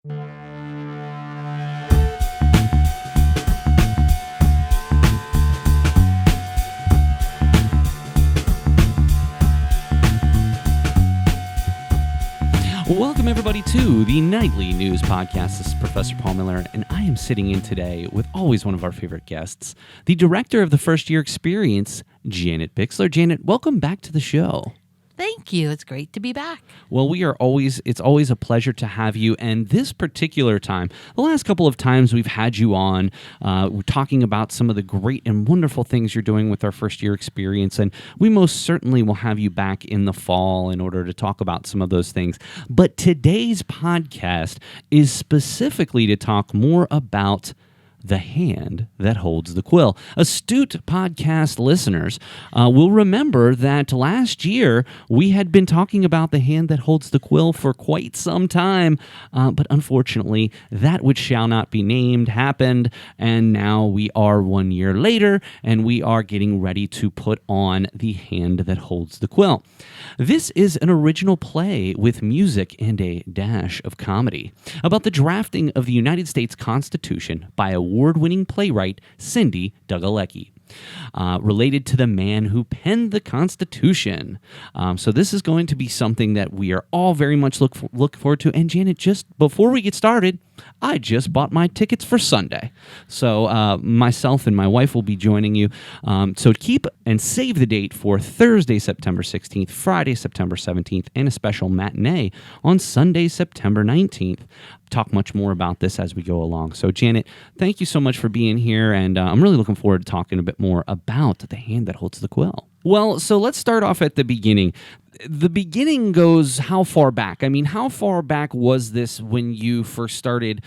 Welcome, everybody, to the Nightly News Podcast. This is Professor Paul Miller, and I am sitting in today with always one of our favorite guests, the director of the First Year Experience, Janet Bixler. Janet, welcome back to the show. Thank you. It's great to be back. Well, it's always a pleasure to have you. And this particular time, the last couple of times we've had you on, we're talking about some of the great and wonderful things you're doing with our First Year Experience. And we most certainly will have you back in the fall in order to talk about some of those things. But today's podcast is specifically to talk more about The Hand That Holds the Quill. Astute podcast listeners will remember that last year we had been talking about The Hand That Holds the Quill for quite some time, but unfortunately that which shall not be named happened, and now we are 1 year later and we are getting ready to put on The Hand That Holds the Quill. This is an original play with music and a dash of comedy about the drafting of the United States Constitution by award-winning playwright Cindy Dugalecki, related to the man who penned the Constitution. So this is going to be something that we are all very much look forward to. And Janet, just before we get started, I just bought my tickets for Sunday. So myself and my wife will be joining you. So keep and save the date for Thursday, September 16th, Friday, September 17th, and a special matinee on Sunday, September 19th. Talk much more about this as we go along. So Janet, thank you so much for being here, and I'm really looking forward to talking a bit more about The Hand That Holds the Quill. Well, so let's start off at the beginning. The beginning goes how far back? I mean, how far back was this when you first started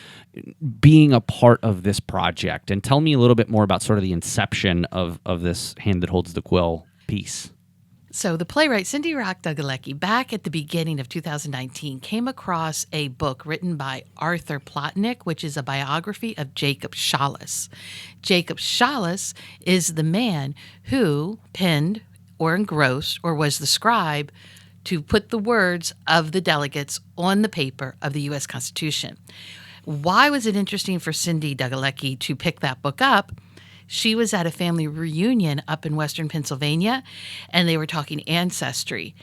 being a part of this project? And tell me a little bit more about sort of the inception of this Hand That Holds the Quill piece. So the playwright Cindy Dugalecki, back at the beginning of 2019, came across a book written by Arthur Plotnick, which is a biography of Jacob Shaulis. Jacob Shaulis is the man who penned or engrossed or was the scribe to put the words of the delegates on the paper of the U.S. Constitution. Why was it interesting for Cindy Dugalecki to pick that book up? She was at a family reunion up in western Pennsylvania, and they were talking ancestry.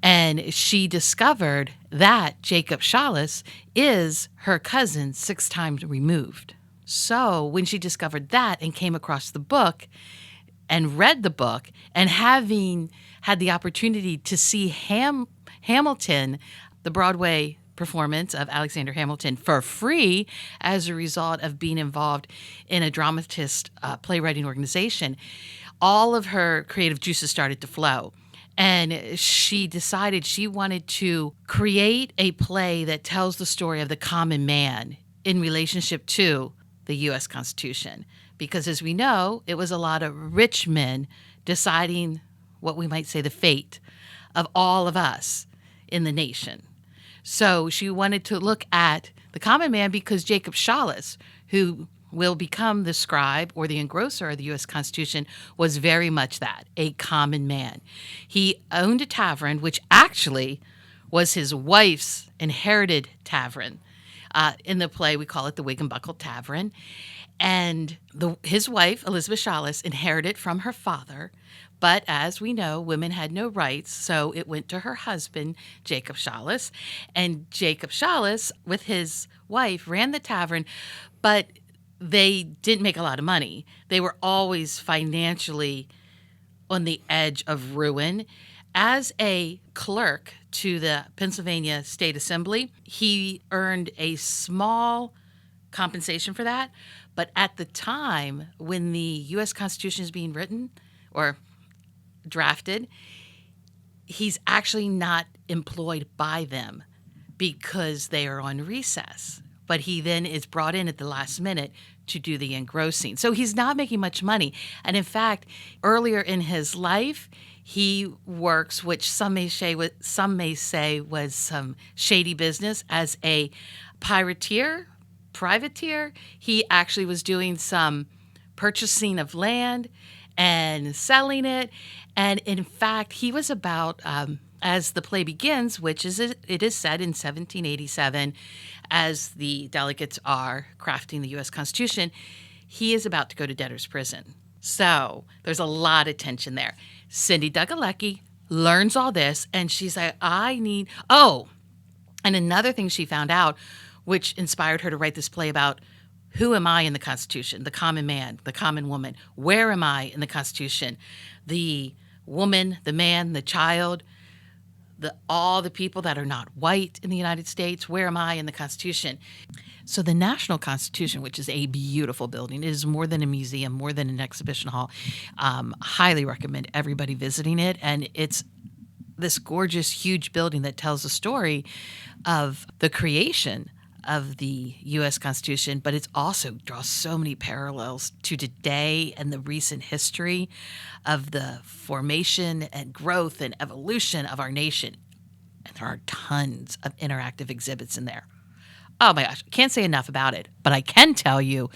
And she discovered that Jacob Shaulis is her cousin 6 times removed. So when she discovered that and came across the book and read the book, and having had the opportunity to see Hamilton, the Broadway performance of Alexander Hamilton, for free as a result of being involved in a dramatist playwriting organization, all of her creative juices started to flow. And she decided she wanted to create a play that tells the story of the common man in relationship to the U.S. Constitution. Because as we know, it was a lot of rich men deciding what we might say the fate of all of us in the nation. So she wanted to look at the common man because Jacob Shaulis, who will become the scribe or the engrosser of the U.S. Constitution, was very much that, a common man. He owned a tavern, which actually was his wife's inherited tavern. In the play, we call it the Wig and Buckle Tavern. And his wife, Elizabeth Shaulis, inherited from her father. But as we know, women had no rights, so it went to her husband, Jacob Shaulis. And Jacob Shaulis, with his wife, ran the tavern, but they didn't make a lot of money. They were always financially on the edge of ruin. As a clerk to the Pennsylvania State Assembly, he earned a small compensation for that. But at the time when the U.S. Constitution is being written or drafted, he's actually not employed by them because they are on recess. But he then is brought in at the last minute to do the engrossing. So he's not making much money. And in fact, earlier in his life, he works, which some may say was some shady business, as a privateer. He actually was doing some purchasing of land and selling it. And in fact, he was about, as the play begins, which is it is set in 1787, as the delegates are crafting the U.S. Constitution, he is about to go to debtor's prison. So there's a lot of tension there. Cindy Dugalecki learns all this, and she's like, and another thing she found out, which inspired her to write this play about who am I in the Constitution, the common man, the common woman, where am I in the Constitution, the woman, the man, the child, all the people that are not white in the United States, where am I in the Constitution? So the National Constitution, which is a beautiful building, it is more than a museum, more than an exhibition hall. Highly recommend everybody visiting it. And it's this gorgeous, huge building that tells the story of the creation of the U.S. Constitution, but it also draws so many parallels to today and the recent history of the formation and growth and evolution of our nation. And there are tons of interactive exhibits in there. Oh my gosh, I can't say enough about it, but I can tell you,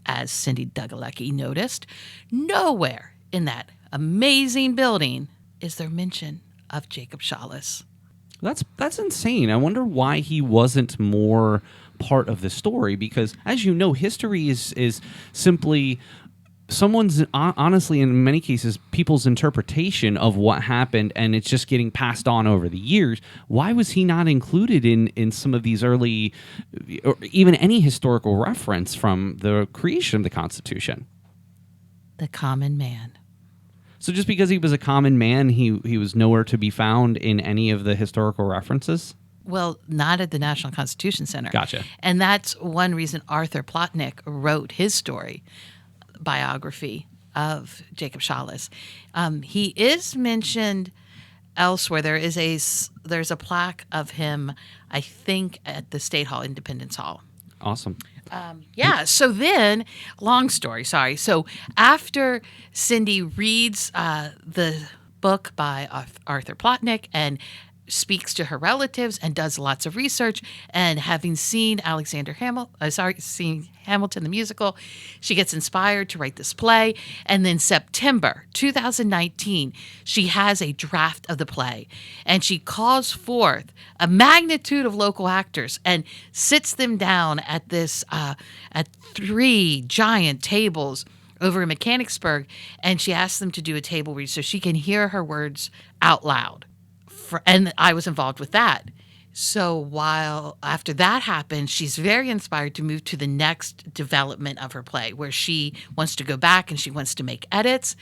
as Cindy Dugalecki noticed, nowhere in that amazing building is there mention of Jacob Shawless. That's insane. I wonder why he wasn't more part of the story, because as you know, history is simply someone's, honestly, in many cases, people's interpretation of what happened, and it's just getting passed on over the years. Why was he not included in some of these early, or even any historical reference from the creation of the Constitution? The common man. So just because he was a common man, he was nowhere to be found in any of the historical references? Well, not at the National Constitution Center. Gotcha. And that's one reason Arthur Plotnick wrote his story, biography of Jacob Shawless. He is mentioned elsewhere. There's a plaque of him, I think, at the State Hall, Independence Hall. Awesome. So then, long story, sorry. So after Cindy reads the book by Arthur Plotnick and speaks to her relatives and does lots of research, and having seen seen Hamilton the musical, she gets inspired to write this play. And then September 2019, she has a draft of the play, and she calls forth a magnitude of local actors and sits them down at this at 3 giant tables over in Mechanicsburg, and she asks them to do a table read so she can hear her words out loud. And I was involved with that. So while after that happened, she's very inspired to move to the next development of her play, where she wants to go back and she wants to make edits,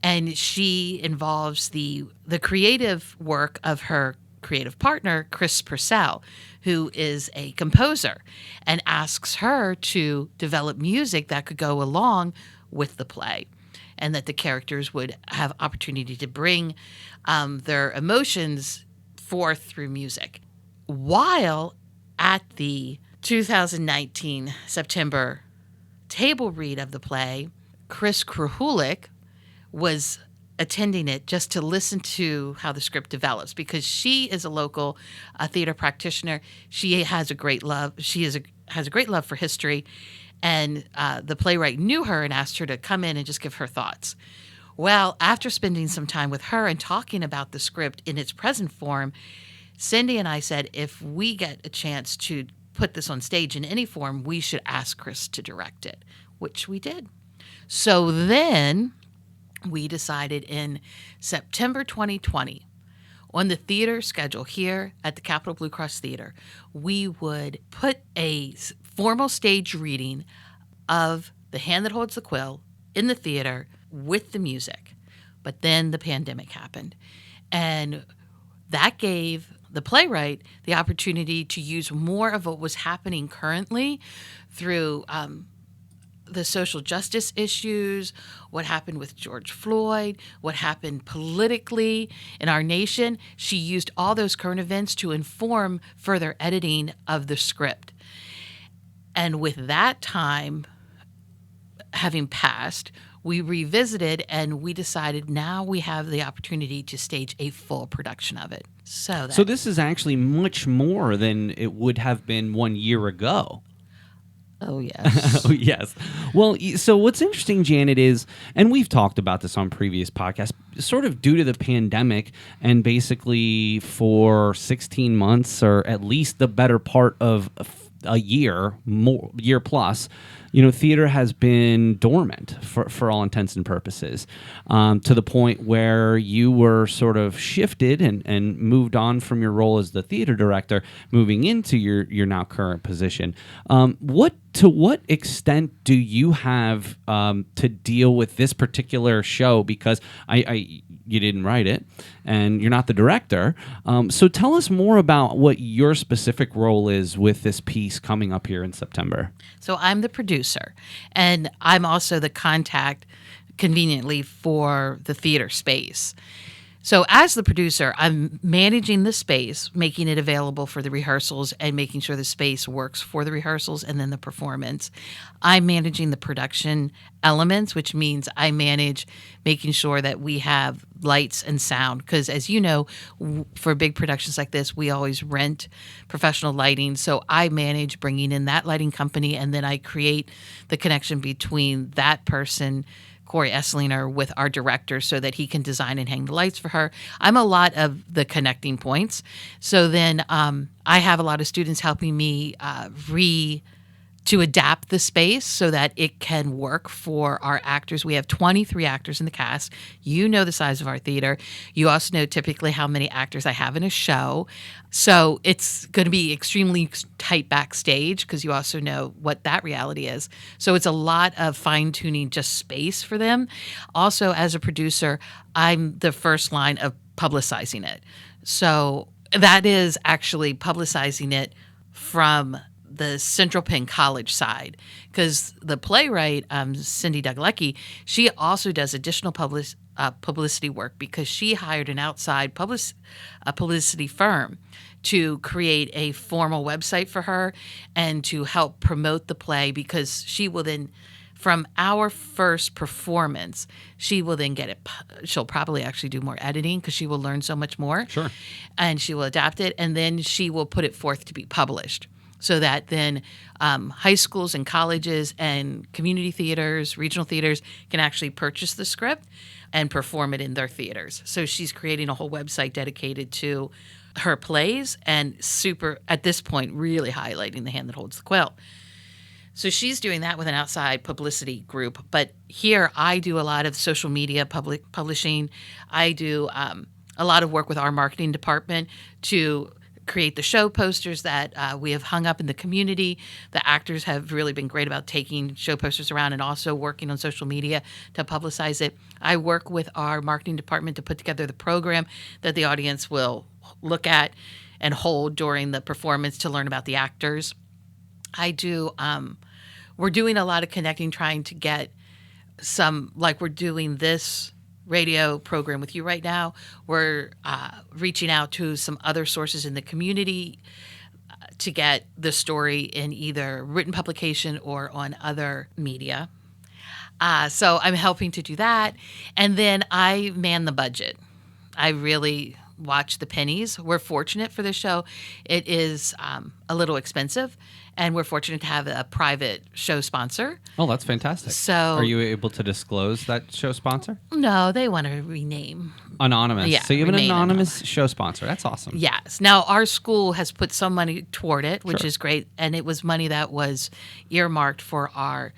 and she involves the creative work of her creative partner, Chris Purcell, who is a composer, and asks her to develop music that could go along with the play, and that the characters would have opportunity to bring their emotions forth through music. While at the 2019 September table read of the play, Chris Krahulik was attending it just to listen to how the script develops, because she is a local theater practitioner. She has a great love. Has a great love for history, and the playwright knew her and asked her to come in and just give her thoughts. Well, after spending some time with her and talking about the script in its present form, Cindy and I said, if we get a chance to put this on stage in any form, we should ask Chris to direct it, which we did. So then we decided in September 2020, on the theater schedule here at the Capitol Blue Cross Theater, we would put a formal stage reading of The Hand That Holds the Quill in the theater with the music. But then the pandemic happened, and that gave the playwright the opportunity to use more of what was happening currently through the social justice issues, what happened with George Floyd, what happened politically in our nation. She used all those current events to inform further editing of the script. And with that time having passed, we revisited and we decided now we have the opportunity to stage a full production of it. So this is actually much more than it would have been 1 year ago. Oh, yes. Oh, yes. Well, so what's interesting, Janet, is, and we've talked about this on previous podcasts, sort of due to the pandemic, and basically for 16 months, or at least the better part of a year plus, theater has been dormant for all intents and purposes, to the point where you were sort of shifted and moved on from your role as the theater director, moving into your now current position. To what extent do you have to deal with this particular show? Because you didn't write it, and you're not the director. So tell us more about what your specific role is with this piece coming up here in September. So I'm the producer, and I'm also the contact, conveniently, for the theater space. So as the producer, I'm managing the space, making it available for the rehearsals and making sure the space works for the rehearsals and then the performance. I'm managing the production elements, which means I manage making sure that we have lights and sound. Because as you know, for big productions like this, we always rent professional lighting. So I manage bringing in that lighting company, and then I create the connection between that person, Corey Esslinger, with our director so that he can design and hang the lights for her. I'm a lot of the connecting points. So then I have a lot of students helping me to adapt the space so that it can work for our actors. We have 23 actors in the cast. You know the size of our theater. You also know typically how many actors I have in a show. So it's going to be extremely tight backstage because you also know what that reality is. So it's a lot of fine-tuning just space for them. Also, as a producer, I'm the first line of publicizing it. So that is actually publicizing it from the Central Penn College side, because the playwright, Cindy Duglecki, she also does additional publicity work because she hired an outside publicity firm to create a formal website for her and to help promote the play, because she will then, from our first performance, she will then get it. She'll probably actually do more editing because she will learn so much more. Sure. And she will adapt it, and then she will put it forth to be published, so that then high schools and colleges and community theaters, regional theaters can actually purchase the script and perform it in their theaters. So she's creating a whole website dedicated to her plays and at this point, really highlighting The Hand That Holds the Quill. So she's doing that with an outside publicity group. But here I do a lot of social media publishing. I do a lot of work with our marketing department to create the show posters that we have hung up in the community. The actors have really been great about taking show posters around and also working on social media to publicize it. I work with our marketing department to put together the program that the audience will look at and hold during the performance to learn about the actors. We're doing a lot of connecting, trying to get some, like we're doing this radio program with you right now. We're reaching out to some other sources in the community to get the story in either written publication or on other media. So I'm helping to do that. And then I man the budget. I really watch the pennies. We're fortunate for this show. It is a little expensive, and we're fortunate to have a private show sponsor. Oh, that's fantastic. So, are you able to disclose that show sponsor? No, they want to rename. Anonymous. Yeah, so you have an anonymous show sponsor. That's awesome. Yes. Now, our school has put some money toward it, which Sure. is great, and it was money that was earmarked for our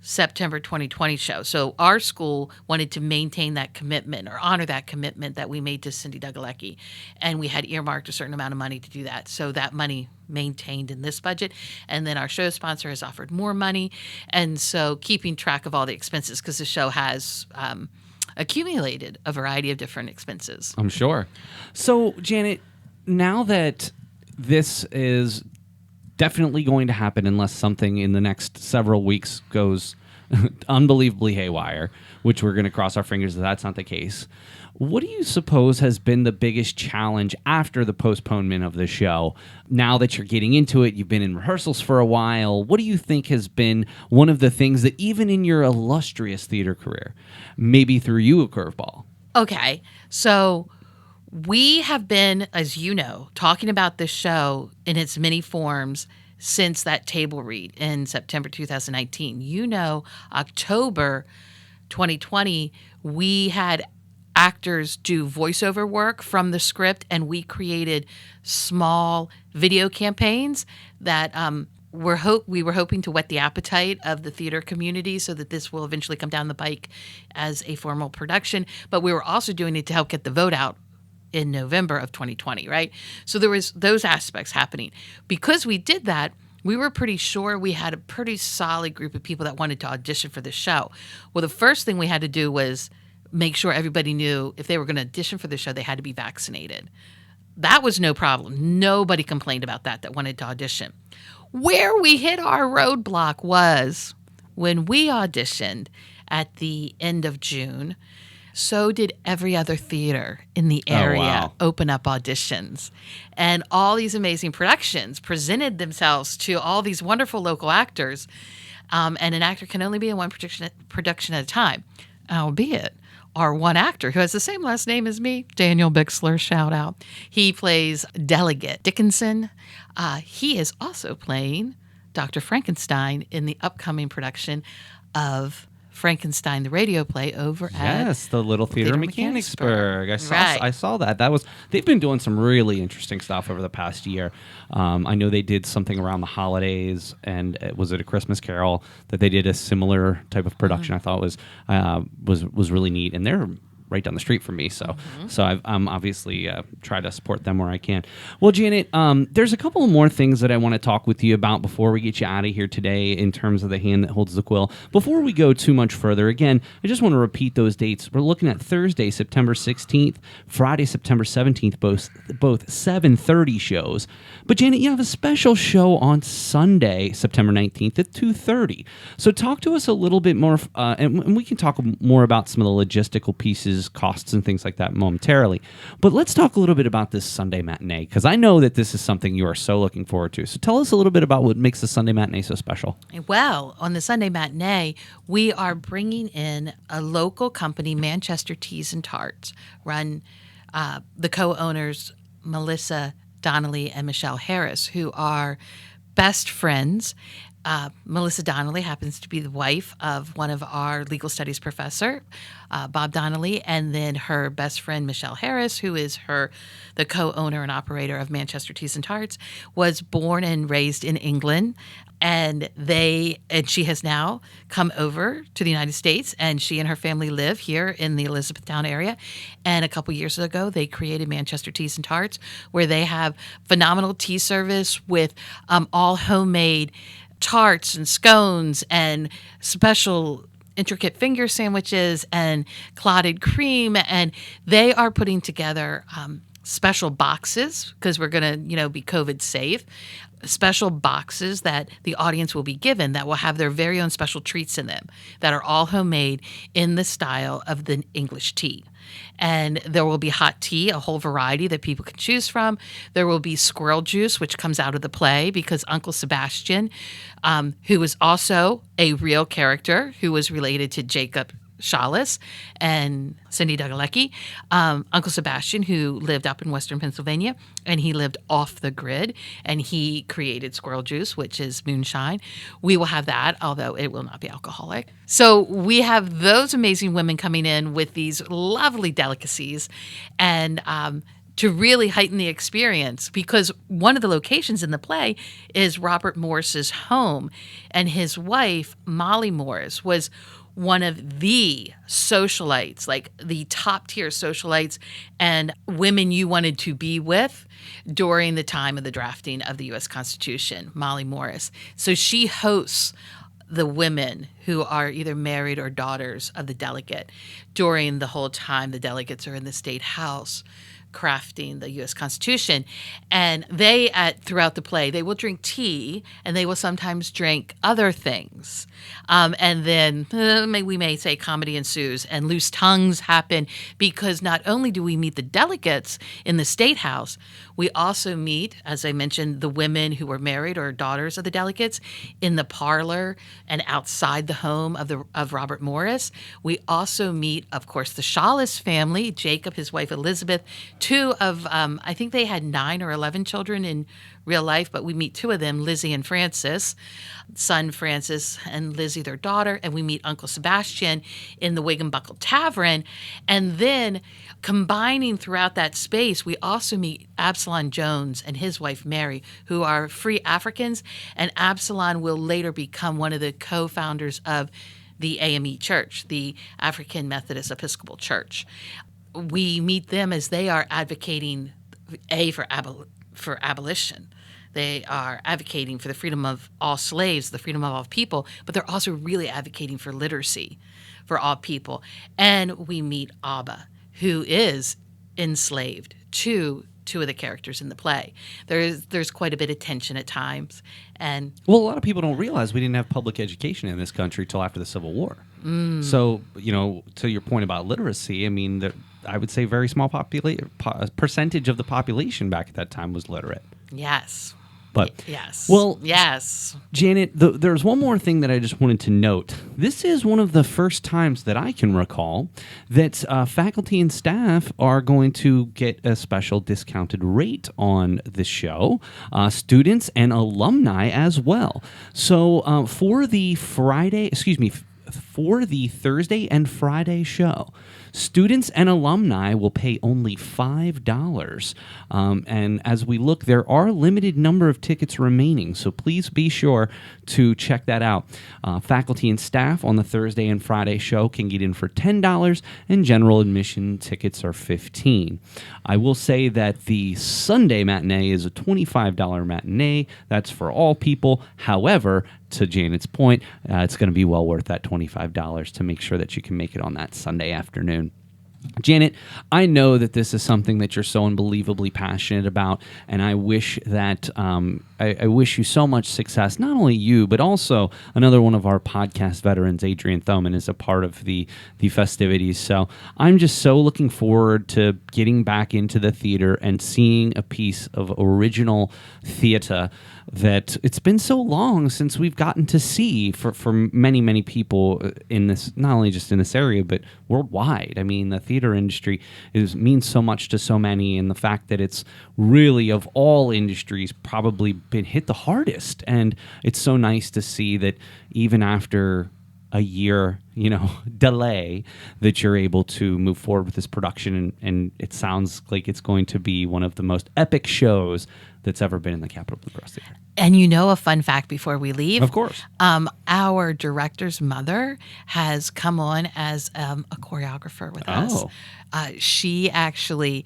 September 2020 show. So our school wanted to maintain that commitment or honor that commitment that we made to Cindy Duglecki, and we had earmarked a certain amount of money to do that. So that money maintained in this budget, and then our show sponsor has offered more money, and so keeping track of all the expenses, because the show has accumulated a variety of different expenses. I'm sure. So, Janet, now that this is definitely going to happen unless something in the next several weeks goes unbelievably haywire, which we're going to cross our fingers that that's not the case. What do you suppose has been the biggest challenge after the postponement of the show? Now that you're getting into it, you've been in rehearsals for a while. What do you think has been one of the things that even in your illustrious theater career maybe threw you a curveball? Okay, so we have been, as you know, talking about this show in its many forms since that table read in September 2019. You know, October 2020, we had actors do voiceover work from the script, and we created small video campaigns that we were hoping to whet the appetite of the theater community so that this will eventually come down the pike as a formal production. But we were also doing it to help get the vote out in November of 2020, right? So there was those aspects happening. Because we did that, we were pretty sure we had a pretty solid group of people that wanted to audition for the show. Well, the first thing we had to do was make sure everybody knew if they were going to audition for the show, they had to be vaccinated. That was no problem. Nobody complained about that wanted to audition. Where we hit our roadblock was when we auditioned at the end of June. So did every other theater in the area open up auditions. And all these amazing productions presented themselves to all these wonderful local actors. And an actor can only be in one production at a time, albeit our one actor who has the same last name as me, Daniel Bixler, shout out. He plays Delegate Dickinson. He is also playing Dr. Frankenstein in the upcoming production of Frankenstein, the radio play over at the Little Theater in Mechanicsburg. I saw that. They've been doing some really interesting stuff over the past year. I know they did something around the holidays, and was it A Christmas Carol that they did a similar type of production? I thought was really neat, and they're right down the street from me, so I'm obviously try to support them where I can. Well, Janet, there's a couple more things that I want to talk with you about before we get you out of here today in terms of The Hand That Holds the Quill. Before we go too much further, again, I just want to repeat those dates. We're looking at Thursday, September 16th, Friday, September 17th, both 7:30 shows. But Janet, you have a special show on Sunday, September 19th at 2:30. So talk to us a little bit more, and we can talk more about some of the logistical pieces, costs, and things like that momentarily. But let's talk a little bit about this Sunday matinee, because I know that this is something you are so looking forward to. So tell us a little bit about what makes the Sunday matinee so special. Well, on the Sunday matinee, we are bringing in a local company, Manchester Teas and Tarts, run the co-owners Melissa Donnelly and Michelle Harris, who are best friends. Melissa Donnelly happens to be the wife of one of our legal studies professor, Bob Donnelly, and then her best friend, Michelle Harris, who is the co-owner and operator of Manchester Teas and Tarts, was born and raised in England. And she has now come over to the United States, and she and her family live here in the Elizabethtown area. And a couple years ago, they created Manchester Teas and Tarts, where they have phenomenal tea service with all homemade tarts and scones and special intricate finger sandwiches and clotted cream. And they are putting together special boxes, because we're going to, be COVID safe, special boxes that the audience will be given that will have their very own special treats in them that are all homemade in the style of the English tea. And there will be hot tea, a whole variety that people can choose from. There will be squirrel juice, which comes out of the play because Uncle Sebastian, who is also a real character who was related to Jacob Shawless and Cindy Dugalecki, Uncle Sebastian, who lived up in Western Pennsylvania, and he lived off the grid, and he created squirrel juice, which is moonshine. We will have that, although it will not be alcoholic. So we have those amazing women coming in with these lovely delicacies, and to really heighten the experience, because one of the locations in the play is Robert Morris's home, and his wife, Molly Morris, was one of the socialites, like the top tier socialites and women you wanted to be with during the time of the drafting of the U.S. Constitution, Molly Morris. So she hosts the women who are either married or daughters of the delegate during the whole time the delegates are in the State House crafting the U.S. Constitution. And they, throughout the play, they will drink tea, and they will sometimes drink other things. And then we may say comedy ensues, and loose tongues happen, because not only do we meet the delegates in the State House, we also meet, as I mentioned, the women who were married or daughters of the delegates in the parlor and outside the home of Robert Morris. We also meet, of course, the Shawless family, Jacob, his wife Elizabeth, two of, I think they had 9 or 11 children in real life, but we meet two of them, Lizzie and Francis, son Francis and Lizzie, their daughter, and we meet Uncle Sebastian in the Wig and Buckle Tavern. And then combining throughout that space, we also meet Absalom Jones and his wife Mary, who are free Africans, and Absalom will later become one of the co-founders of the AME Church, the African Methodist Episcopal Church. We meet them as they are advocating for abolition. They are advocating for the freedom of all slaves, the freedom of all people, but they're also really advocating for literacy for all people. And we meet Abba, who is enslaved to two of the characters in the play. There's quite a bit of tension at times. And well, a lot of people don't realize we didn't have public education in this country till after the Civil War. So, to your point about literacy, I mean, I would say very small percentage of the population back at that time was literate. Yes. But yes. Well, yes. Janet, there's one more thing that I just wanted to note. This is one of the first times that I can recall that faculty and staff are going to get a special discounted rate on this show, students and alumni as well. So for the Thursday and Friday show, students and alumni will pay only $5. And as we look, there are a limited number of tickets remaining, so please be sure to check that out. Faculty and staff on the Thursday and Friday show can get in for $10, and general admission tickets are $15. I will say that the Sunday matinee is a $25 matinee. That's for all people. However, to Janet's point, it's going to be well worth that $25 to make sure that you can make it on that Sunday afternoon. Janet, I know that this is something that you're so unbelievably passionate about, and I wish that I wish you so much success. Not only you, but also another one of our podcast veterans, Adrian Thoman, is a part of the festivities. So I'm just so looking forward to getting back into the theater and seeing a piece of original theater that it's been so long since we've gotten to see for many, many people in this, not only just in this area, but worldwide. I mean, the theater industry means so much to so many, and the fact that it's really, of all industries, probably been hit the hardest. And it's so nice to see that even after a year, delay, that you're able to move forward with this production, and it sounds like it's going to be one of the most epic shows that's ever been in the Capitol Bluegrass Theater. And a fun fact before we leave? Of course. Our director's mother has come on as a choreographer with us. She actually,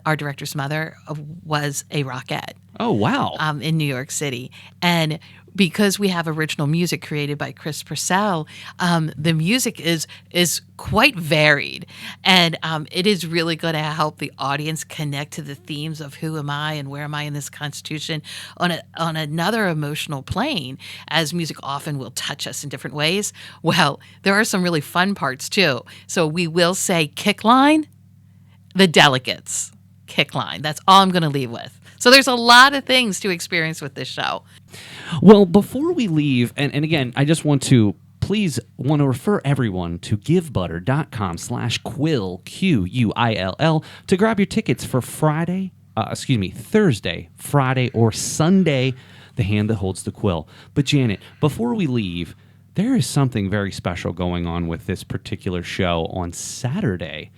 our director's mother, was a rockette. Oh, wow. In New York City. And because we have original music created by Chris Purcell, the music is quite varied. And it is really going to help the audience connect to the themes of who am I and where am I in this Constitution on another emotional plane, as music often will touch us in different ways. Well, there are some really fun parts too. So we will say kick line, the delegates, kick line. That's all I'm going to leave with. So there's a lot of things to experience with this show. Well, before we leave, and again, I just want to refer everyone to givebutter.com/quill, Quill, to grab your tickets for Thursday, Friday, or Sunday, The Hand That Holds the Quill. But Janet, before we leave, there is something very special going on with this particular show on Saturday,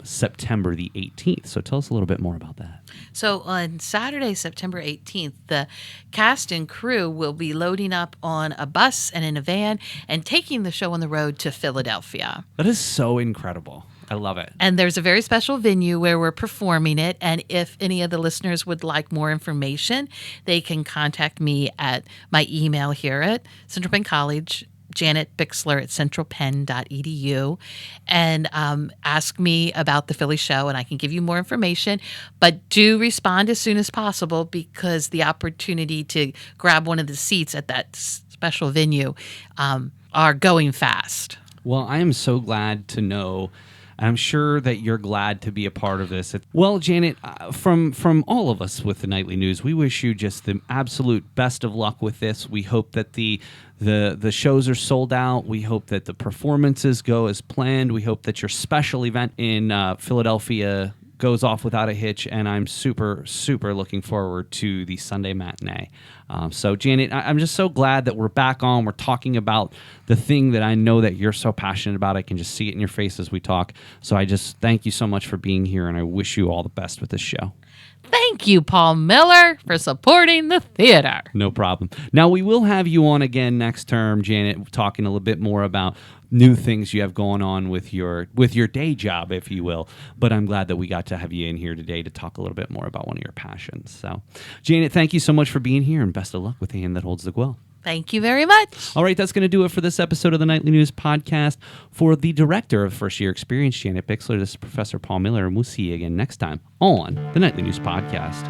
September the 18th. So tell us a little bit more about that. So on Saturday, September 18th, the cast and crew will be loading up on a bus and in a van and taking the show on the road to Philadelphia. That is so incredible. I love it. And there's a very special venue where we're performing it. And if any of the listeners would like more information, they can contact me at my email here at Central Penn College, Janet Bixler at centralpenn.edu, and ask me about the Philly show, and I can give you more information. But do respond as soon as possible, because the opportunity to grab one of the seats at that special venue are going fast. Well, I am so glad to know. I'm sure that you're glad to be a part of this. Well, Janet, from all of us with the Nightly News, we wish you just the absolute best of luck with this. We hope that the shows are sold out. We hope that the performances go as planned. We hope that your special event in Philadelphia goes off without a hitch, and I'm super, super looking forward to the Sunday matinee. So, Janet, I'm just so glad that we're back on. We're talking about the thing that I know that you're so passionate about. I can just see it in your face as we talk. So I just thank you so much for being here, and I wish you all the best with this show. Thank you, Paul Miller, for supporting the theater. No problem. Now, we will have you on again next term, Janet, talking a little bit more about new things you have going on with your day job, if you will. But I'm glad that we got to have you in here today to talk a little bit more about one of your passions. So, Janet, thank you so much for being here, and best of luck with The Hand That Holds the Quill. Thank you very much. All right, that's going to do it for this episode of the Nightly News Podcast. For the director of First Year Experience, Janet Bixler, this is Professor Paul Miller, and we'll see you again next time on the Nightly News Podcast.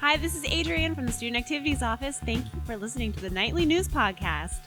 Hi, this is Adrienne from the Student Activities Office. Thank you for listening to the Nightly News Podcast.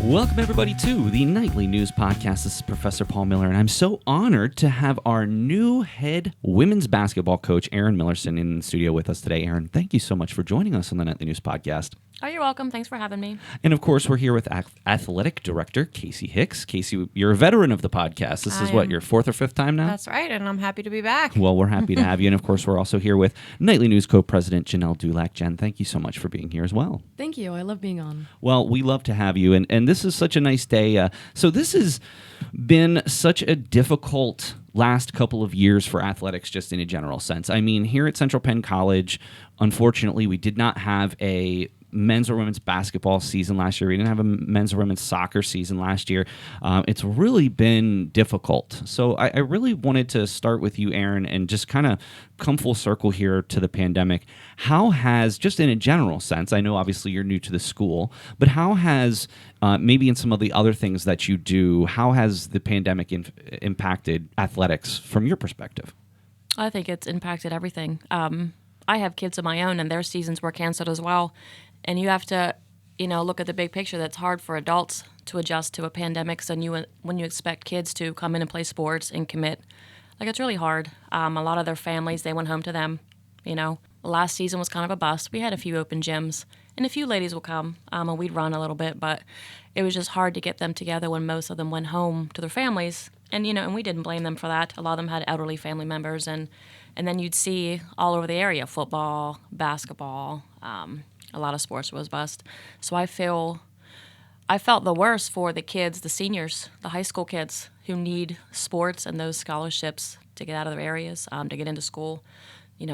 Welcome, everybody, to the Nightly News Podcast. This is Professor Paul Miller, and I'm so honored to have our new head women's basketball coach, Erin Millerson, in the studio with us today. Erin, thank you so much for joining us on the Nightly News Podcast. Oh, you're welcome. Thanks for having me. And, of course, we're here with Athletic Director Kasey Hicks. Kasey, you're a veteran of the podcast. This is what, your fourth or fifth time now? That's right, and I'm happy to be back. Well, we're happy to have you. And, of course, we're also here with Nightly News Co-President Janelle Dulac. Jen, thank you so much for being here as well. Thank you. I love being on. Well, we love to have you. And this is such a nice day. So this has been such a difficult last couple of years for athletics, just in a general sense. I mean, here at Central Penn College, unfortunately, we did not have a men's or women's basketball season last year. We didn't have a men's or women's soccer season last year. It's really been difficult. So I really wanted to start with you, Erin, and just kind of come full circle here to the pandemic. How has, just in a general sense, I know obviously you're new to the school, but how has, maybe in some of the other things that you do, how has the pandemic impacted athletics from your perspective? I think it's impacted everything. I have kids of my own, and their seasons were canceled as well. And you have to, look at the big picture. That's hard for adults to adjust to a pandemic. So when you expect kids to come in and play sports and commit, it's really hard. A lot of their families, they went home to them. Last season was kind of a bust. We had a few open gyms, and a few ladies will come, and we'd run a little bit. But it was just hard to get them together when most of them went home to their families. And and we didn't blame them for that. A lot of them had elderly family members, and then you'd see all over the area football, basketball. A lot of sports was bust. So I felt the worst for the kids, the seniors, the high school kids who need sports and those scholarships to get out of their areas, to get into school.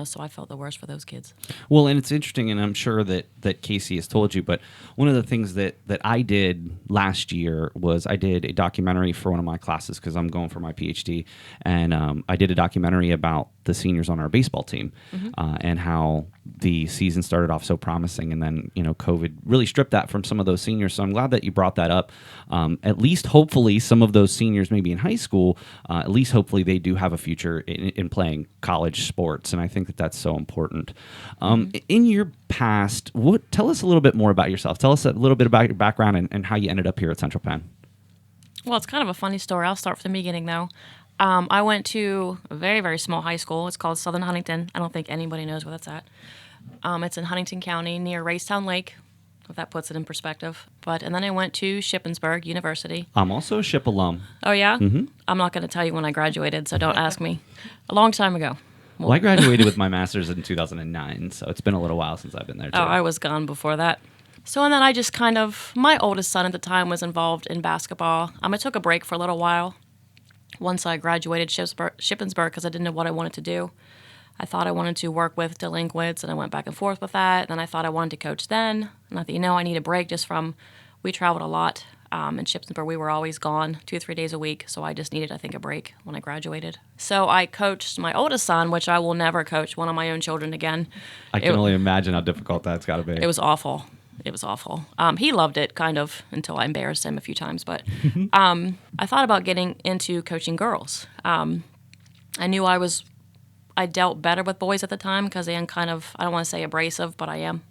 So I felt the worst for those kids. Well, and it's interesting, and I'm sure that Kasey has told you, but one of the things that I did last year was I did a documentary for one of my classes because I'm going for my PhD, and I did a documentary about the seniors on our baseball team, and how the season started off so promising, and then COVID really stripped that from some of those seniors. So I'm glad that you brought that up. At least, hopefully, some of those seniors, maybe in high school, at least hopefully they do have a future in playing college sports, and I think that that's so important. In your past, tell us a little bit more about yourself. Tell us a little bit about your background and how you ended up here at Central Penn. Well, it's kind of a funny story. I'll start from the beginning, though. I went to a very, very small high school. It's called Southern Huntington. I don't think anybody knows where that's at. It's in Huntington County near Racetown Lake, if that puts it in perspective. And then I went to Shippensburg University. I'm also a Ship alum. Oh, yeah? Mm-hmm. I'm not going to tell you when I graduated, so don't ask me. A long time ago. Well, I graduated with my master's in 2009, so it's been a little while since I've been there, too. Oh, I was gone before that. So, and then I just my oldest son at the time was involved in basketball. I took a break for a little while once I graduated Shippensburg because I didn't know what I wanted to do. I thought I wanted to work with delinquents, and I went back and forth with that. Then I thought I wanted to coach then. And I thought, I need a break just from, we traveled a lot. In Shippensburg, we were always gone 2 or 3 days a week, so I just needed, I think, a break when I graduated. So I coached my oldest son, which I will never coach one of my own children again. I can only imagine how difficult that's got to be. It was awful. It was awful. He loved it, kind of, until I embarrassed him a few times. But I thought about getting into coaching girls. I knew I dealt better with boys at the time because I am kind of, I don't want to say abrasive, but I am.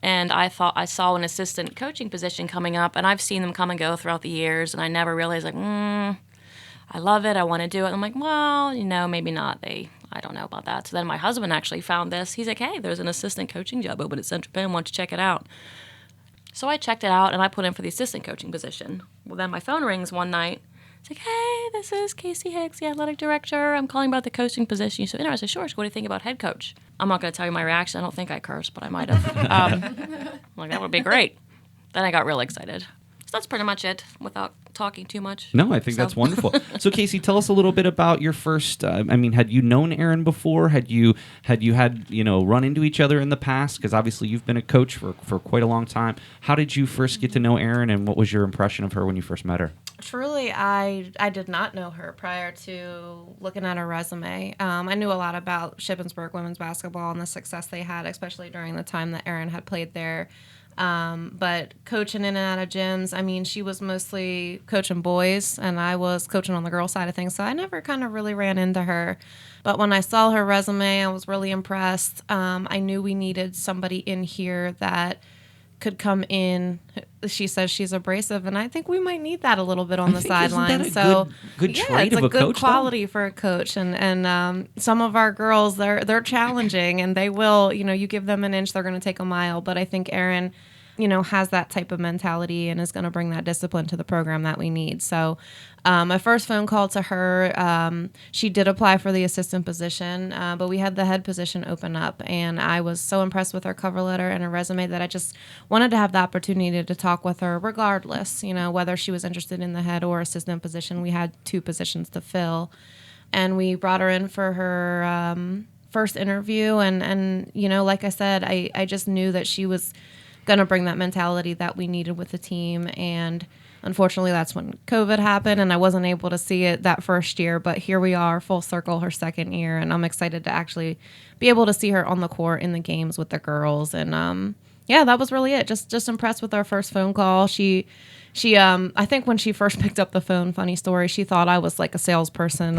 And I thought I saw an assistant coaching position coming up, and I've seen them come and go throughout the years, and I never realized, I love it, I want to do it. And I'm like, well, maybe not. I don't know about that. So then my husband actually found this. He's like, hey, there's an assistant coaching job open at Central Penn. Why don't you check it out? So I checked it out, and I put in for the assistant coaching position. Well, then my phone rings one night. It's like, hey, this is Kasey Hicks, the athletic director. I'm calling about the coaching position. You so interested? Sure. So what do you think about head coach? I'm not going to tell you my reaction. I don't think I cursed, but I might have. I'm like, that would be great. Then I got real excited. So that's pretty much it without talking too much. No, I think that's wonderful. So, Kasey, tell us a little bit about your first. Had you known Erin before? Had you run into each other in the past? Because obviously you've been a coach for quite a long time. How did you first get to know Erin, and what was your impression of her when you first met her? Truly, I did not know her prior to looking at her resume. I knew a lot about Shippensburg women's basketball and the success they had, especially during the time that Erin had played there. But coaching in and out of gyms, she was mostly coaching boys, and I was coaching on the girl side of things, so I never kind of really ran into her. But when I saw her resume, I was really impressed. I knew we needed somebody in here that could come in. She says she's abrasive, and I think we might need that a little bit on the sideline. So good trait it's of a a good coach, quality for a coach. And some of our girls, they're challenging, and they will. You give them an inch, they're going to take a mile. But I think Erin, has that type of mentality and is going to bring that discipline to the program that we need. So my first phone call to her, she did apply for the assistant position, but we had the head position open up, and I was so impressed with her cover letter and her resume that I just wanted to have the opportunity to talk with her regardless, whether she was interested in the head or assistant position. We had 2 positions to fill, and we brought her in for her first interview, and like I said, I just knew that she was going to bring that mentality that we needed with the team. And unfortunately, that's when COVID happened, and I wasn't able to see it that first year. But here we are, full circle, her second year, and I'm excited to actually be able to see her on the court in the games with the girls. And that was really it. Just impressed with our first phone call. She I think when she first picked up the phone, funny story, she thought I was like a salesperson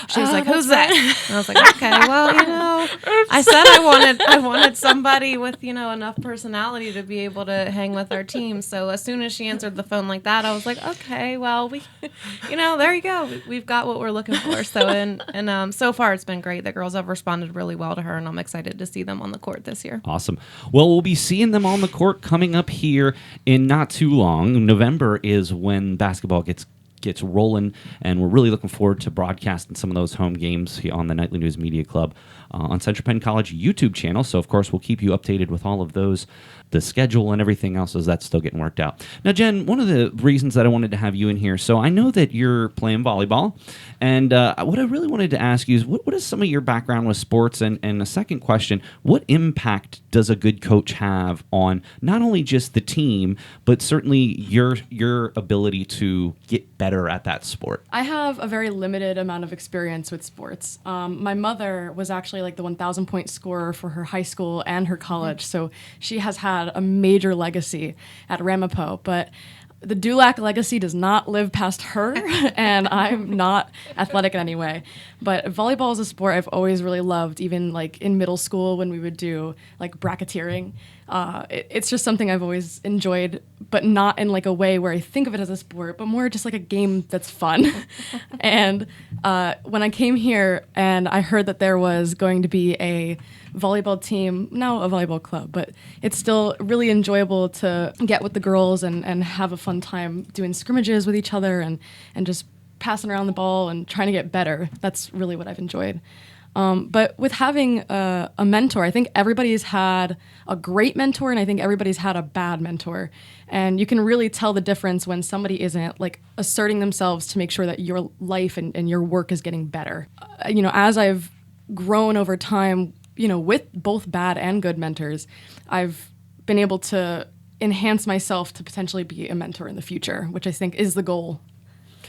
she was like, who's that? And I was like, okay, well, I said I wanted somebody with, enough personality to be able to hang with our team. So as soon as she answered the phone like that, I was like, okay, well, we, there you go. We've got what we're looking for. So, and so far it's been great. The girls have responded really well to her, and I'm excited to see them on the court this year. Awesome. Well, we'll be seeing them on the court coming up here in not too long. November is when basketball gets rolling, and we're really looking forward to broadcasting some of those home games here on the Nightly News Media Club on Central Penn College YouTube channel. So, of course, we'll keep you updated with all of those, the schedule and everything else, as that's still getting worked out. Now, Jen, one of the reasons that I wanted to have you in here, so I know that you're playing volleyball, and what I really wanted to ask you is, what is some of your background with sports? And a second question, what impact does a good coach have on not only just the team, but certainly your ability to get better at that sport? I have a very limited amount of experience with sports. My mother was actually like the 1,000-point scorer for her high school and her college, so she has had a major legacy at Ramapo, but the Dulac legacy does not live past her, and I'm not athletic in any way. But volleyball is a sport I've always really loved, even like in middle school when we would do like bracketeering. It's just something I've always enjoyed, but not in like a way where I think of it as a sport, but more just like a game that's fun. And when I came here and I heard that there was going to be a volleyball team, now a volleyball club, but it's still really enjoyable to get with the girls and have a fun time doing scrimmages with each other and just passing around the ball and trying to get better. That's really what I've enjoyed. But with having a mentor, I think everybody's had a great mentor, and I think everybody's had a bad mentor. And you can really tell the difference when somebody isn't like asserting themselves to make sure that your life and your work is getting better. As I've grown over time, with both bad and good mentors, I've been able to enhance myself to potentially be a mentor in the future, which I think is the goal.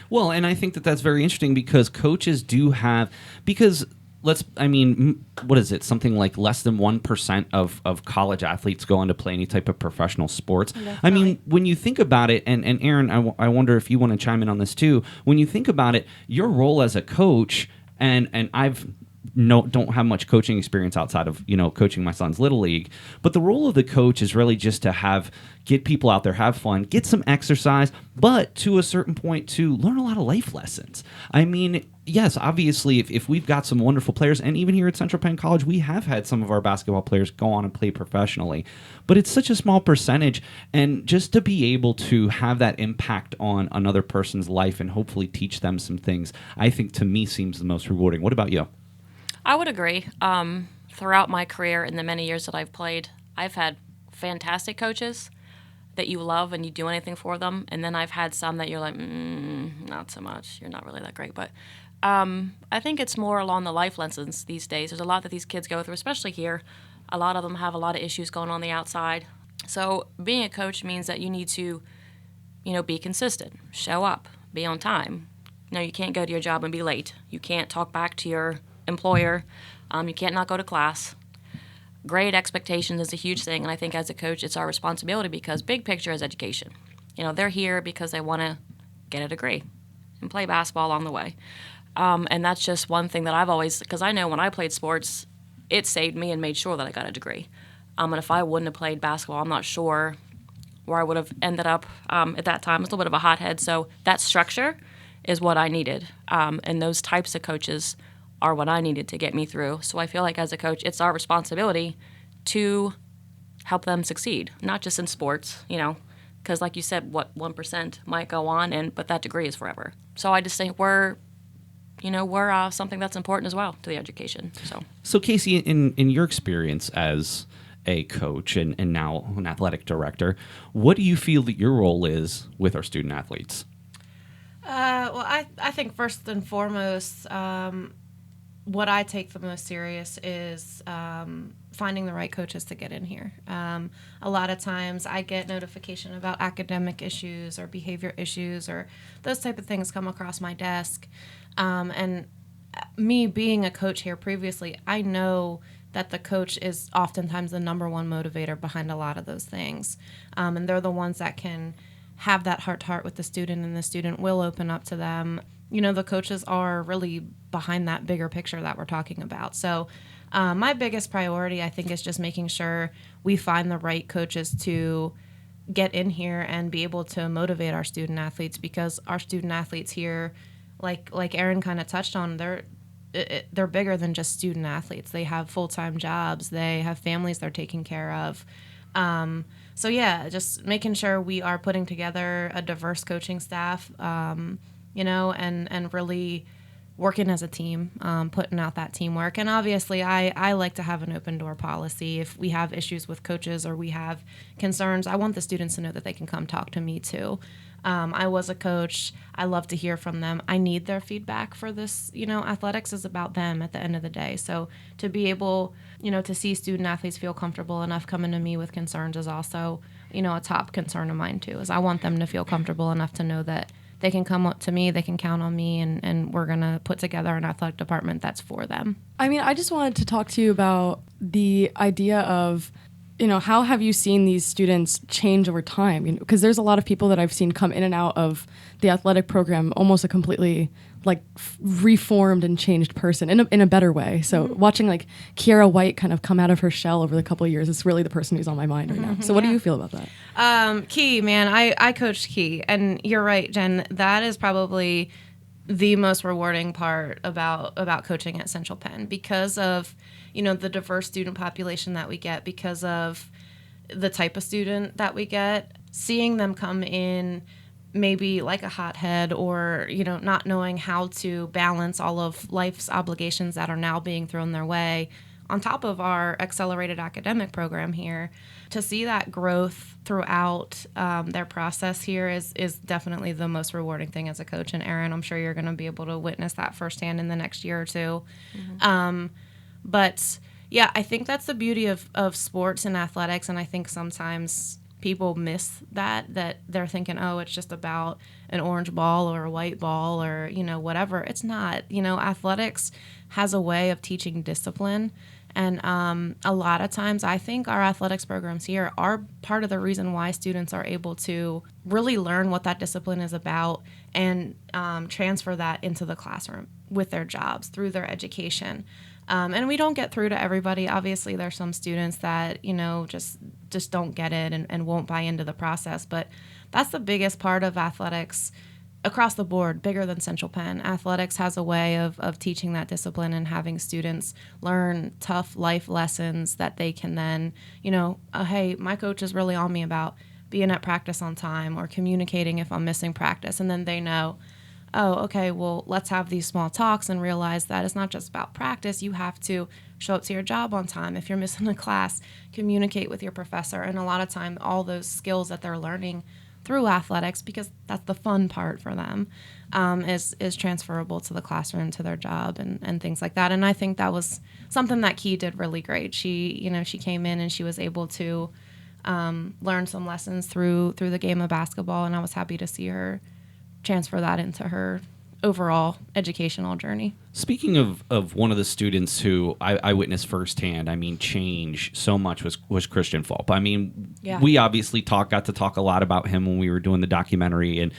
Well, and I think that that's very interesting because coaches do have, what is it? Something like less than 1% of college athletes go on to play any type of professional sports. Definitely. When you think about it, and Erin, I wonder if you want to chime in on this too. When you think about it, your role as a coach, and don't have much coaching experience outside of coaching my son's little league, but the role of the coach is really just to get people out there, have fun, get some exercise, but to a certain point to learn a lot of life lessons. yes, obviously, if we've got some wonderful players, and even here at Central Penn College, we have had some of our basketball players go on and play professionally, but it's such a small percentage, and just to be able to have that impact on another person's life and hopefully teach them some things, I think to me seems the most rewarding. What about you? I would agree. Throughout my career and the many years that I've played, I've had fantastic coaches that you love and you do anything for them, and then I've had some that you're like, not so much. You're not really that great, but I think it's more along the life lessons these days. There's a lot that these kids go through, especially here. A lot of them have a lot of issues going on the outside. So being a coach means that you need to, be consistent, show up, be on time. You can't go to your job and be late. You can't talk back to your employer. You can't not go to class. Grade expectations is a huge thing, and I think as a coach, it's our responsibility because big picture is education. They're here because they want to get a degree and play basketball along the way. And that's just one thing that I've always, because I know when I played sports, it saved me and made sure that I got a degree. And if I wouldn't have played basketball, I'm not sure where I would have ended up at that time. I was a little bit of a hothead, so that structure is what I needed. And those types of coaches are what I needed to get me through. So I feel like as a coach, it's our responsibility to help them succeed, not just in sports, because like you said, 1% might go on, but that degree is forever. So I just think we're something that's important as well to the education. So Kasey, in your experience as a coach and now an athletic director, what do you feel that your role is with our student athletes? Well, I think first and foremost, what I take the most serious is finding the right coaches to get in here. A lot of times I get notification about academic issues or behavior issues or those type of things come across my desk. And me being a coach here previously, I know that the coach is oftentimes the number one motivator behind a lot of those things. And they're the ones that can have that heart-to-heart with the student, and the student will open up to them. The coaches are really behind that bigger picture that we're talking about. So my biggest priority, I think, is just making sure we find the right coaches to get in here and be able to motivate our student athletes, because our student athletes here, like Erin kind of touched on, they're bigger than just student athletes. They have full-time jobs. They have families they're taking care of. So yeah, just making sure we are putting together a diverse coaching staff, and really working as a team, putting out that teamwork. And obviously, I like to have an open door policy. If we have issues with coaches or we have concerns, I want the students to know that they can come talk to me too. I was a coach. I love to hear from them. I need their feedback for this. Athletics is about them at the end of the day. So to be able, to see student athletes feel comfortable enough coming to me with concerns is also, a top concern of mine too, is I want them to feel comfortable enough to know that they can come up to me, they can count on me, and we're going to put together an athletic department that's for them. I just wanted to talk to you about the idea of, how have you seen these students change over time? Because there's a lot of people that I've seen come in and out of the athletic program almost a completely reformed and changed person in a better way. So watching Kiara White kind of come out of her shell over the couple of years is really the person who's on my mind right now. So what do you feel about that? Key, man, I coached Key, and you're right, Jen. That is probably the most rewarding part about coaching at Central Penn, because of the diverse student population that we get, because of the type of student that we get, seeing them come in maybe like a hothead or, not knowing how to balance all of life's obligations that are now being thrown their way, on top of our accelerated academic program here. To see that growth throughout their process here is definitely the most rewarding thing as a coach. And Erin, I'm sure you're going to be able to witness that firsthand in the next year or two. But yeah, I think that's the beauty of sports and athletics. And I think sometimes people miss that they're thinking, oh, it's just about an orange ball or a white ball or, whatever. It's not. Athletics has a way of teaching discipline. And a lot of times I think our athletics programs here are part of the reason why students are able to really learn what that discipline is about and transfer that into the classroom with their jobs through their education. And we don't get through to everybody. Obviously, there's some students that, just don't get it and won't buy into the process. But that's the biggest part of athletics across the board, bigger than Central Penn. Athletics has a way of teaching that discipline and having students learn tough life lessons that they can then, hey, my coach is really on me about being at practice on time or communicating if I'm missing practice. And then they know, oh, okay, well, let's have these small talks and realize that it's not just about practice. You have to show up to your job on time. If you're missing a class, communicate with your professor. And a lot of time, all those skills that they're learning through athletics, because that's the fun part for them, is transferable to the classroom, to their job, and things like that. And I think that was something that Key did really great. She came in and she was able to learn some lessons through the game of basketball, and I was happy to see her transfer that into her overall educational journey. Speaking of one of the students who I witnessed firsthand, change so much was Christian Fulp. We obviously got to talk a lot about him when we were doing the documentary, and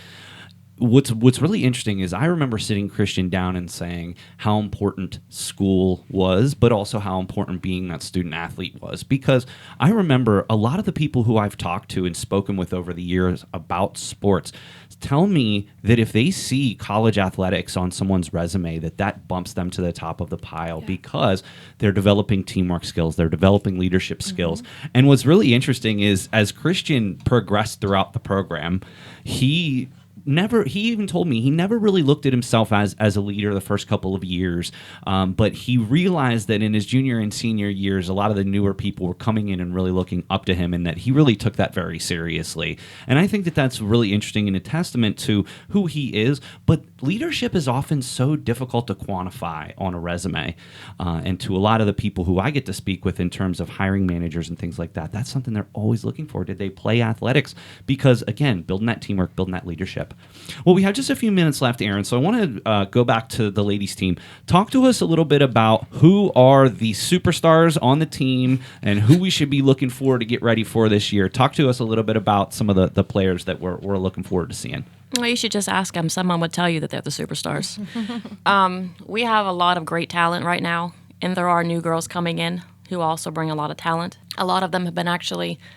what's really interesting is I remember sitting Christian down and saying how important school was, but also how important being that student athlete was. Because I remember a lot of the people who I've talked to and spoken with over the years about sports tell me that if they see college athletics on someone's resume, that bumps them to the top of the pile because they're developing teamwork skills, they're developing leadership skills. And what's really interesting is as Christian progressed throughout the program, he even told me he never really looked at himself as a leader the first couple of years, but he realized that in his junior and senior years, a lot of the newer people were coming in and really looking up to him, and that he really took that very seriously. And I think that that's really interesting and a testament to who he is, but leadership is often so difficult to quantify on a resume, and to a lot of the people who I get to speak with in terms of hiring managers and things like that, that's something they're always looking for. Did they play athletics? Because, again, building that teamwork, building that leadership. Well, we have just a few minutes left, Erin, so I want to go back to the ladies' team. Talk to us a little bit about who are the superstars on the team and who we should be looking for to get ready for this year. Talk to us a little bit about some of the players that we're looking forward to seeing. Well, you should just ask them. Someone would tell you that they're the superstars. We have a lot of great talent right now, and there are new girls coming in who also bring a lot of talent. A lot of them have been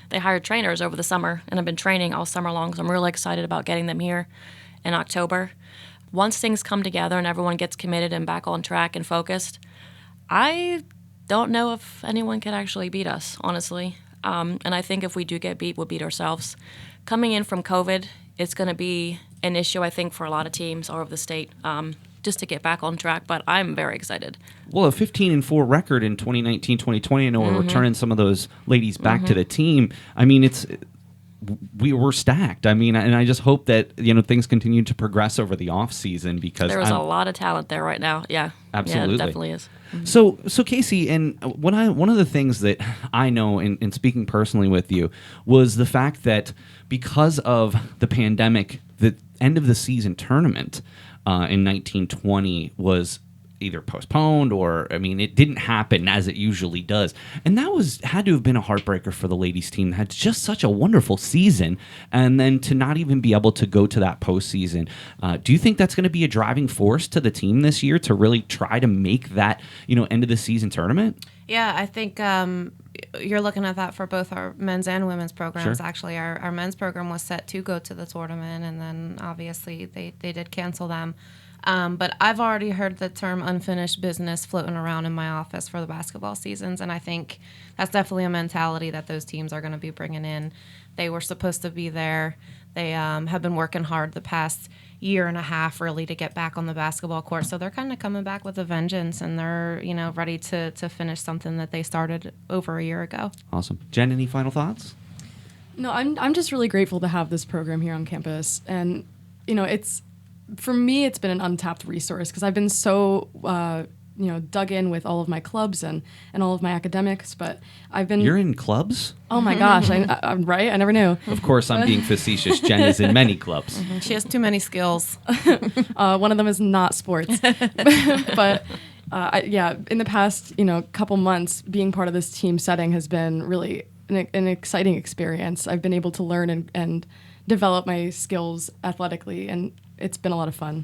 they hired trainers over the summer and have been training all summer long, so I'm really excited about getting them here in October. Once things come together and everyone gets committed and back on track and focused, I don't know if anyone can actually beat us, honestly. And I think if we do get beat, we'll beat ourselves. Coming in from COVID, it's going to be an issue, I think, for a lot of teams all over the state, just to get back on track, but I'm very excited. Well, a 15-4 record in 2019-2020, I know we're returning some of those ladies back to the team. We're stacked. And I just hope that things continue to progress over the off season, because there's a lot of talent there right now. Yeah, absolutely, yeah, it definitely is. So Kasey, and one of the things that I know in speaking personally with you was the fact that because of the pandemic, the end of the season tournament in 1920 was either postponed or, it didn't happen as it usually does. And that had to have been a heartbreaker for the ladies team that had just such a wonderful season, and then to not even be able to go to that postseason. Do you think that's going to be a driving force to the team this year to really try to make that, end of the season tournament? Yeah, I think you're looking at that for both our men's and women's programs. Sure. Actually, our men's program was set to go to the tournament, and then obviously they did cancel them. But I've already heard the term unfinished business floating around in my office for the basketball seasons, and I think that's definitely a mentality that those teams are going to be bringing in. They were supposed to be there. They have been working hard the past year and a half really to get back on the basketball court, so they're kind of coming back with a vengeance, and they're ready to finish something that they started over a year ago. Awesome. Jen, any final thoughts? No, I'm just really grateful to have this program here on campus, and for me, it's been an untapped resource because I've been so, dug in with all of my clubs and all of my academics. But I've been... You're in clubs? Oh, my gosh. I'm right? I never knew. Of course, I'm being facetious. Jen is in many clubs. She has too many skills. One of them is not sports. But, in the past, couple months, being part of this team setting has been really an exciting experience. I've been able to learn and develop my skills athletically, and it's been a lot of fun.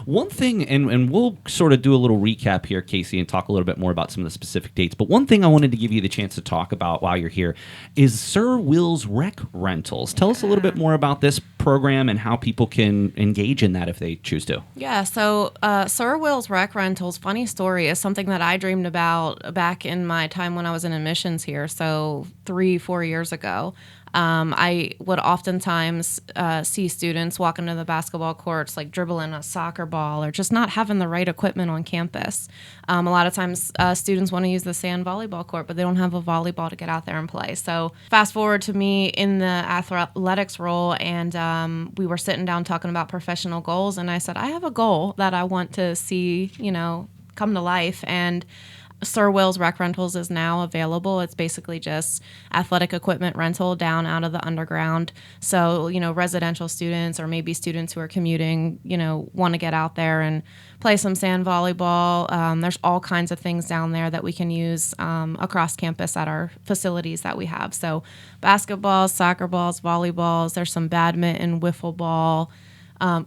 One thing, and we'll sort of do a little recap here, Kasey, and talk a little bit more about some of the specific dates, but one thing I wanted to give you the chance to talk about while you're here is Sir Will's Rec Rentals. Tell us a little bit more about this program and how people can engage in that if they choose to. Yeah, so Sir Will's Rec Rentals, funny story, is something that I dreamed about back in my time when I was in admissions here, so 3-4 years ago. I would oftentimes see students walk into the basketball courts, like dribbling a soccer ball or just not having the right equipment on campus. A lot of times students want to use the sand volleyball court, but they don't have a volleyball to get out there and play. So fast forward to me in the athletics role, and we were sitting down talking about professional goals, and I said, I have a goal that I want to see, come to life. And Sir Will's Rec Rentals is now available. It's basically just athletic equipment rental down out of the underground. So, residential students or maybe students who are commuting, want to get out there and play some sand volleyball. There's all kinds of things down there that we can use across campus at our facilities that we have. So basketballs, soccer balls, volleyballs. There's some badminton, wiffle ball,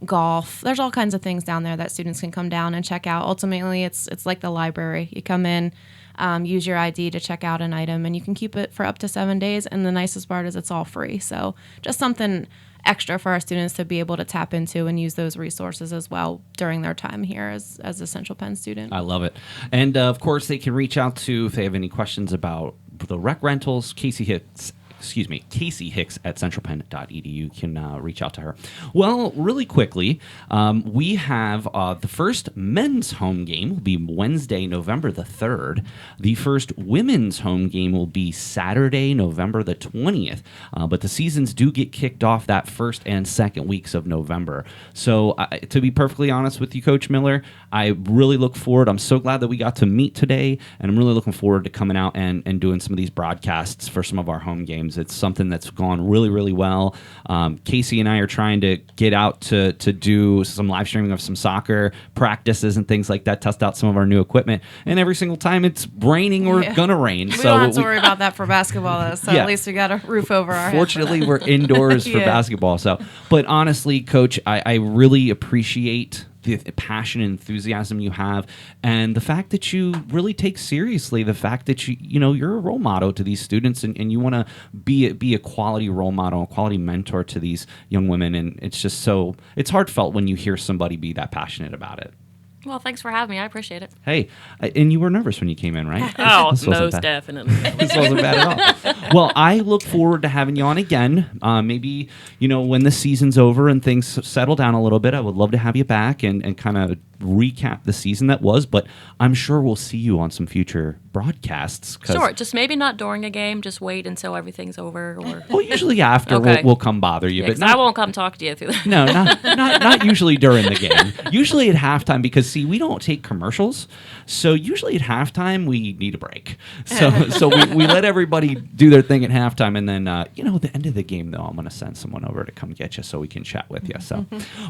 golf. There's all kinds of things down there that students can come down and check out. Ultimately, it's like the library. You come in, use your ID to check out an item, and you can keep it for up to 7 days. And the nicest part is it's all free. So just something extra for our students to be able to tap into and use those resources as well during their time here as a Central Penn student. I love it. And of course, they can reach out to, if they have any questions about the rec rentals, Kasey Hicks at centralpenn.edu can reach out to her. Well, really quickly, we have the first men's home game will be Wednesday, November the 3rd. The first women's home game will be Saturday, November the 20th. But the seasons do get kicked off that first and second weeks of November. So to be perfectly honest with you, Coach Miller, I really look forward. I'm so glad that we got to meet today, and I'm really looking forward to coming out and doing some of these broadcasts for some of our home games. It's something that's gone really, really well. Kasey and I are trying to get out to do some live streaming of some soccer practices and things like that, test out some of our new equipment. And every single time it's raining or gonna rain. We don't have to worry about that for basketball, though. So at least we got a roof over our head. Fortunately, we're indoors for basketball. So, but honestly, Coach, I really appreciate the passion and enthusiasm you have, and the fact that you really take seriously the fact that you're a role model to these students, and you want to be a quality role model, a quality mentor to these young women. And it's just it's heartfelt when you hear somebody be that passionate about it. Well, thanks for having me. I appreciate it. Hey, and you were nervous when you came in, right? Oh, most definitely. This wasn't bad at all. Well, I look forward to having you on again. Maybe, when the season's over and things settle down a little bit, I would love to have you back and kind of recap the season that was. But I'm sure we'll see you on some future broadcasts. Sure, just maybe not during a game. Just wait until everything's over. Well, usually after we'll come bother you. Yeah, but I won't come talk to you through that. No, not usually during the game. Usually at halftime, because see, we don't take commercials. So usually at halftime we need a break. So we let everybody do their thing at halftime, and then at the end of the game though, I'm going to send someone over to come get you so we can chat with you. So,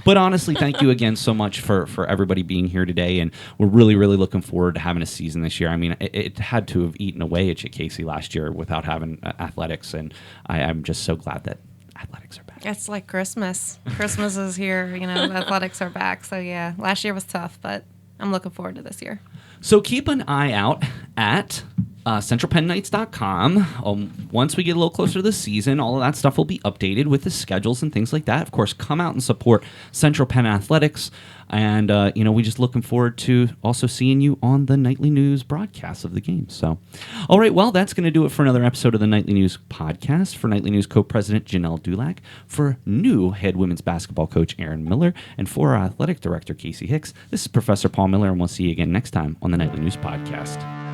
but honestly, thank you again so much for everybody being here today, and we're really, really looking forward to having a season this year. I mean, it had to have eaten away at you, Kasey, last year without having athletics, and I'm just so glad that athletics are back. It's like Christmas. Christmas is here. Athletics are back. So yeah, last year was tough, but I'm looking forward to this year. So keep an eye out at centralpennnights.com. Once we get a little closer to the season, all of that stuff will be updated with the schedules and things like that. Of course, come out and support Central Penn Athletics. And, we just looking forward to also seeing you on the Nightly News broadcasts of the game. So, all right, well, that's going to do it for another episode of the Nightly News podcast. For Nightly News co-president Janelle Dulac, for new head women's basketball coach Erin Miller, and for our athletic director Kasey Hicks, this is Professor Paul Miller, and we'll see you again next time on the Nightly News podcast.